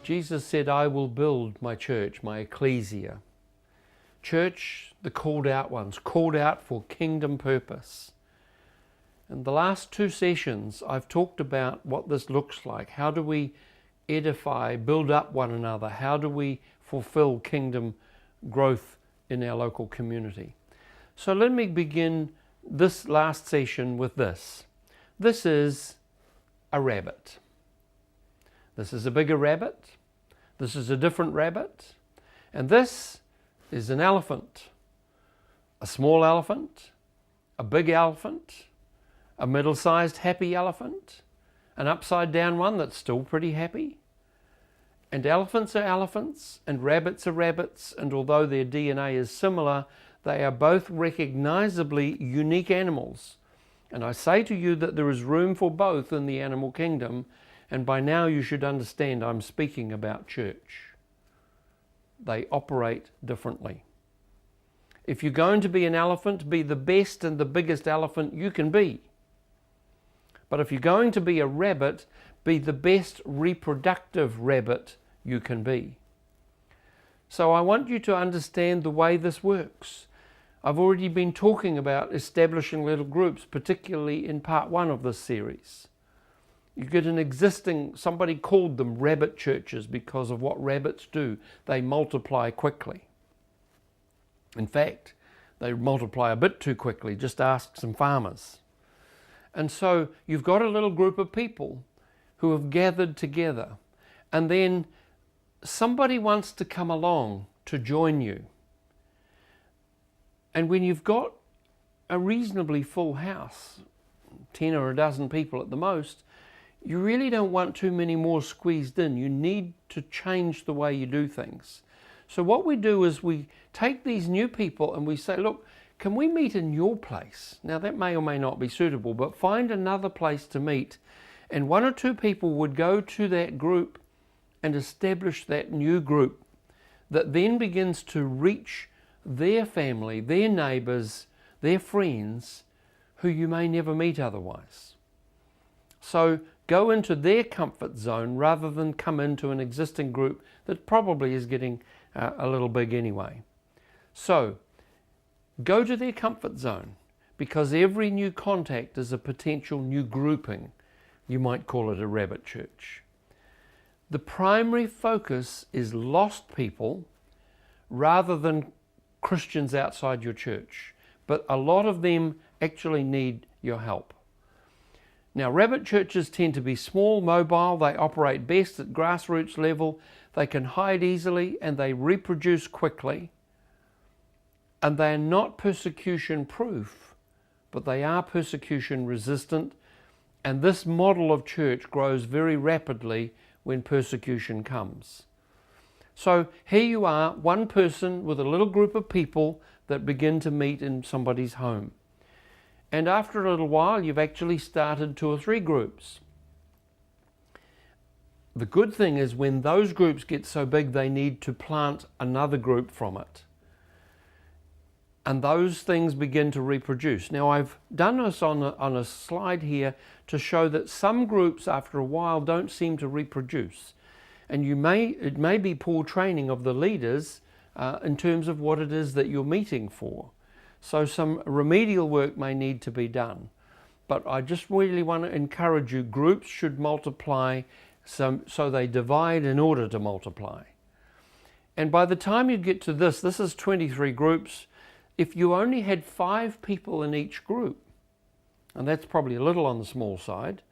Jesus said, I will build my church, my ecclesia. Church, the called out ones, called out for kingdom purpose. In the last 2 sessions, I've talked about what this looks like. How do we edify, build up one another? How do we fulfill kingdom growth in our local community? So let me begin this last session with this. This is a rabbit. This is a bigger rabbit. This is a different rabbit. And this is an elephant. A small elephant, a big elephant, a middle-sized happy elephant, an upside-down one that's still pretty happy. And elephants are elephants, and rabbits are rabbits, and although their DNA is similar, they are both recognizably unique animals. And I say to you that there is room for both in the animal kingdom, and by now you should understand I'm speaking about church. They operate differently. If you're going to be an elephant, be the best and the biggest elephant you can be. But if you're going to be a rabbit, be the best reproductive rabbit you can be. So I want you to understand the way this works. I've already been talking about establishing little groups, particularly in part 1 of this series. You get an existing, somebody called them rabbit churches because of what rabbits do. They multiply quickly. In fact, they multiply a bit too quickly. Just ask some farmers. And so you've got a little group of people who have gathered together, and then somebody wants to come along to join you. And when you've got a reasonably full house, 10 or a dozen people at the most, you really don't want too many more squeezed in. You need to change the way you do things. So what we do is we take these new people and we say, look, can we meet in your place? Now that may or may not be suitable, but find another place to meet. And 1 or 2 people would go to that group and establish that new group that then begins to reach their family, their neighbours, their friends who you may never meet otherwise. So go into their comfort zone rather than come into an existing group that probably is getting a little big anyway. So go to their comfort zone, because every new contact is a potential new grouping. You might call it a rabbit church. The primary focus is lost people rather than Christians outside your church, but a lot of them actually need your help. Now, rabbit churches tend to be small, mobile, they operate best at grassroots level, they can hide easily, and they reproduce quickly. And they are not persecution proof, but they are persecution resistant. And this model of church grows very rapidly when persecution comes. So here you are, one person with a little group of people that begin to meet in somebody's home. And after a little while, you've actually started 2 or 3 groups. The good thing is when those groups get so big, they need to plant another group from it. And those things begin to reproduce. Now, I've done this on a slide here to show that some groups after a while don't seem to reproduce. And it may be poor training of the leaders in terms of what it is that you're meeting for. So some remedial work may need to be done. But I just really want to encourage you, groups should multiply so they divide in order to multiply. And by the time you get to this is 23 groups. If you only had 5 people in each group, and that's probably a little on the small side,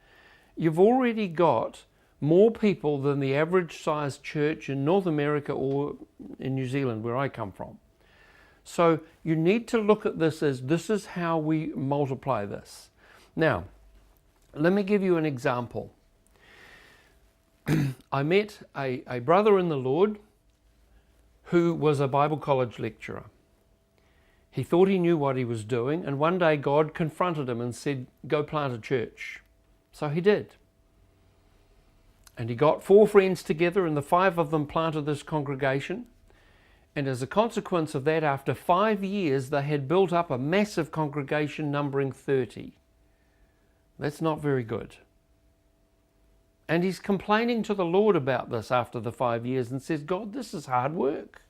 you've already got more people than the average sized church in North America or in New Zealand, where I come from. So you need to look at this as this is how we multiply this. Now, let me give you an example. I met a brother in the Lord who was a Bible college lecturer. He thought he knew what he was doing, and one day God confronted him and said, go plant a church. So he did. And he got 4 friends together, and the 5 of them planted this congregation. And as a consequence of that, after 5 years, they had built up a massive congregation numbering 30. That's not very good. And he's complaining to the Lord about this after the 5 years and says, God, this is hard work.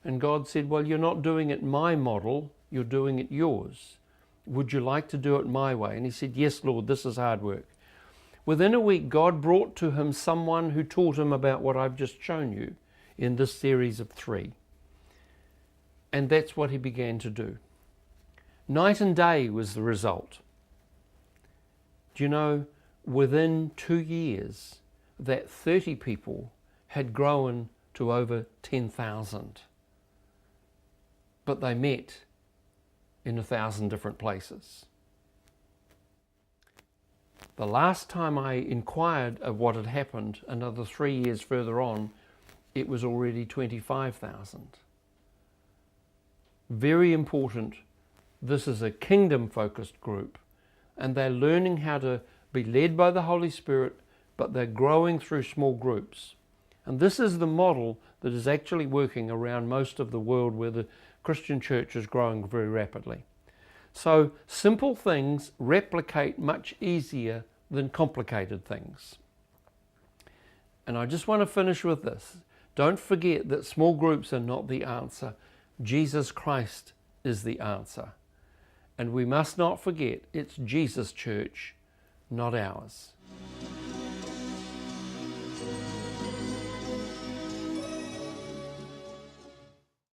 And God said, well, you're not doing it my model, you're doing it yours. Would you like to do it my way? And he said, yes, Lord, this is hard work. Within a week, God brought to him someone who taught him about what I've just shown you in this series of 3. And that's what he began to do. Night and day was the result. Do you know, within 2 years, that 30 people had grown to over 10,000. But they met in 1,000 different places. The last time I inquired of what had happened, another 3 years further on, it was already 25,000. Very important. This is a kingdom-focused group, and they're learning how to be led by the Holy Spirit, but they're growing through small groups. And this is the model that is actually working around most of the world where the Christian church is growing very rapidly. So simple things replicate much easier than complicated things. And I just want to finish with this. Don't forget that small groups are not the answer. Jesus Christ is the answer. And we must not forget it's Jesus' church, not ours.